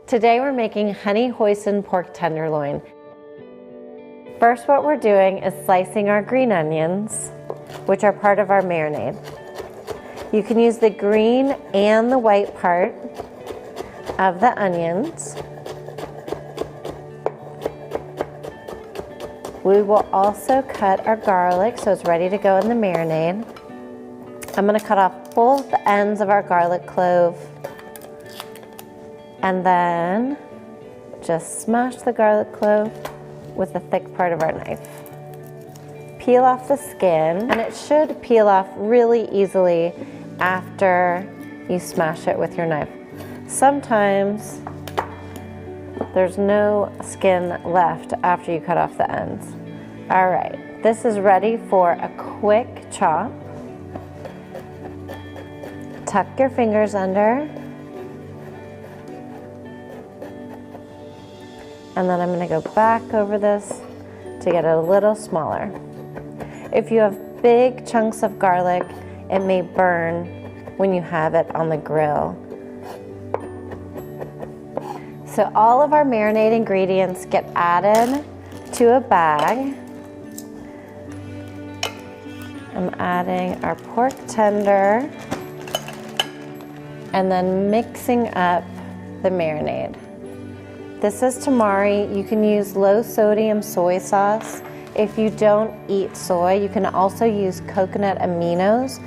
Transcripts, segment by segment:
Today we're making honey hoisin pork tenderloin. First, what we're doing is slicing our green onions, which are part of our marinade. You can use the green and the white part of the onions. We will also cut our garlic so it's ready to go in the marinade. I'm going to cut off both ends of our garlic clove and then just smash the garlic clove with the thick part of our knife. Peel off the skin, and it should peel off really easily after you smash it with your knife. Sometimes there's no skin left after you cut off the ends. All right, this is ready for a quick chop. Tuck your fingers under. And then I'm going to go back over this to get it a little smaller. If you have big chunks of garlic, it may burn when you have it on the grill. So all of our marinade ingredients get added to a bag. I'm adding our pork tender and then mixing up the marinade. This is tamari. You can use low sodium soy sauce. If you don't eat soy, you can also use coconut aminos.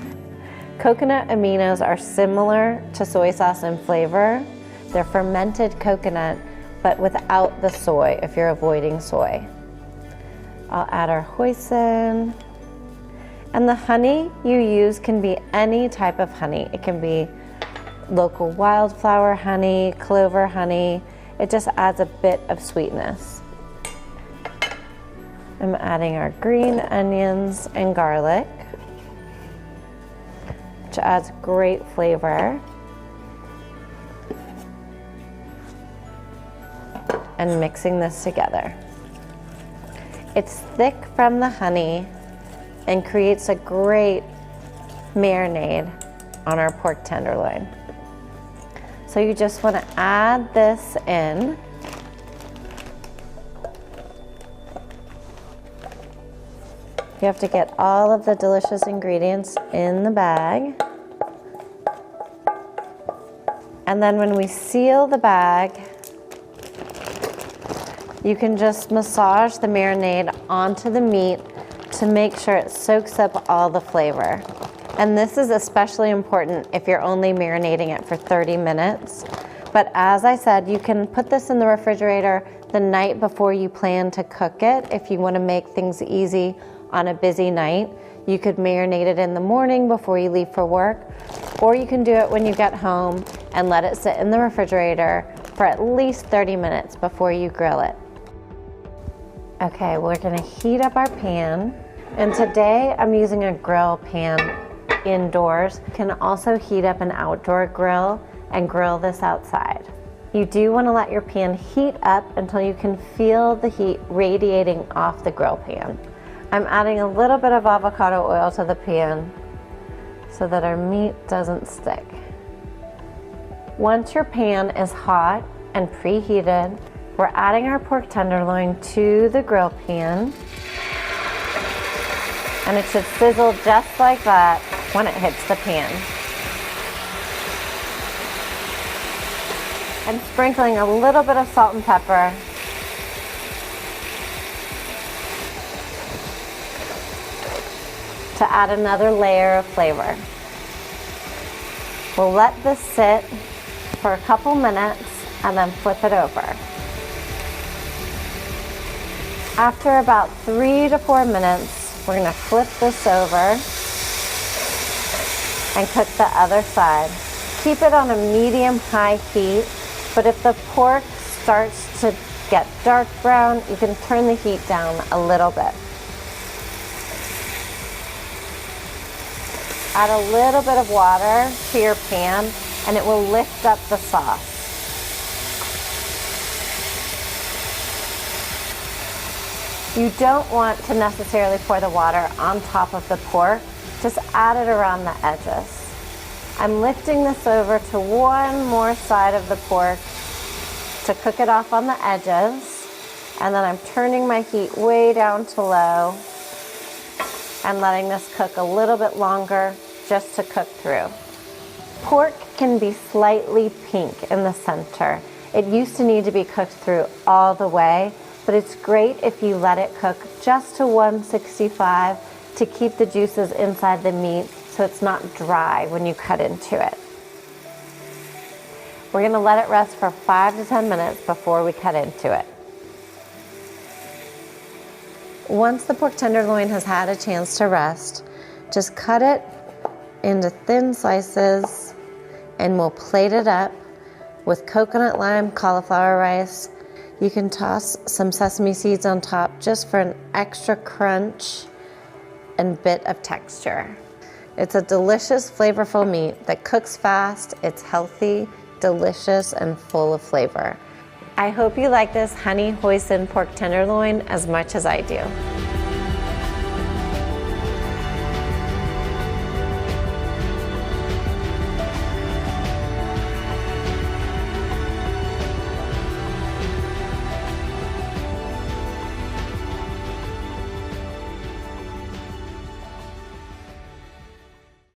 Coconut aminos are similar to soy sauce in flavor. They're fermented coconut, but without the soy if you're avoiding soy. I'll add our hoisin. And the honey you use can be any type of honey. It can be local wildflower honey, clover honey. It just adds a bit of sweetness. I'm adding our green onions and garlic, which adds great flavor. And mixing this together. It's thick from the honey and creates a great marinade on our pork tenderloin. So you just want to add this in. You have to get all of the delicious ingredients in the bag. And then when we seal the bag, you can just massage the marinade onto the meat to make sure it soaks up all the flavor. And this is especially important if you're only marinating it for 30 minutes. But as I said, you can put this in the refrigerator the night before you plan to cook it. If you want to make things easy on a busy night, you could marinate it in the morning before you leave for work, or you can do it when you get home and let it sit in the refrigerator for at least 30 minutes before you grill it. Okay, we're gonna heat up our pan. And today I'm using a grill pan indoors. You can also heat up an outdoor grill and grill this outside. You do want to let your pan heat up until you can feel the heat radiating off the grill pan. I'm adding a little bit of avocado oil to the pan so that our meat doesn't stick. Once your pan is hot and preheated, we're adding our pork tenderloin to the grill pan, and it should sizzle just like that when it hits the pan. And sprinkling a little bit of salt and pepper. To add another layer of flavor. We'll let this sit for a couple minutes and then flip it over. After about 3 to 4 minutes, we're going to flip this over and cook the other side. Keep it on a medium-high heat, but if the pork starts to get dark brown, you can turn the heat down a little bit. Add a little bit of water to your pan and it will lift up the sauce. You don't want to necessarily pour the water on top of the pork, just add it around the edges. I'm lifting this over to one more side of the pork to cook it off on the edges. And then I'm turning my heat way down to low and letting this cook a little bit longer just to cook through. Pork can be slightly pink in the center. It used to need to be cooked through all the way, but it's great if you let it cook just to 165 to keep the juices inside the meat so it's not dry when you cut into it. We're gonna let it rest for 5 to 10 minutes before we cut into it. Once the pork tenderloin has had a chance to rest, just cut it into thin slices and we'll plate it up with coconut lime cauliflower rice. You can toss some sesame seeds on top just for an extra crunch and bit of texture. It's a delicious, flavorful meat that cooks fast, it's healthy, delicious, and full of flavor. I hope you like this honey hoisin pork tenderloin as much as I do.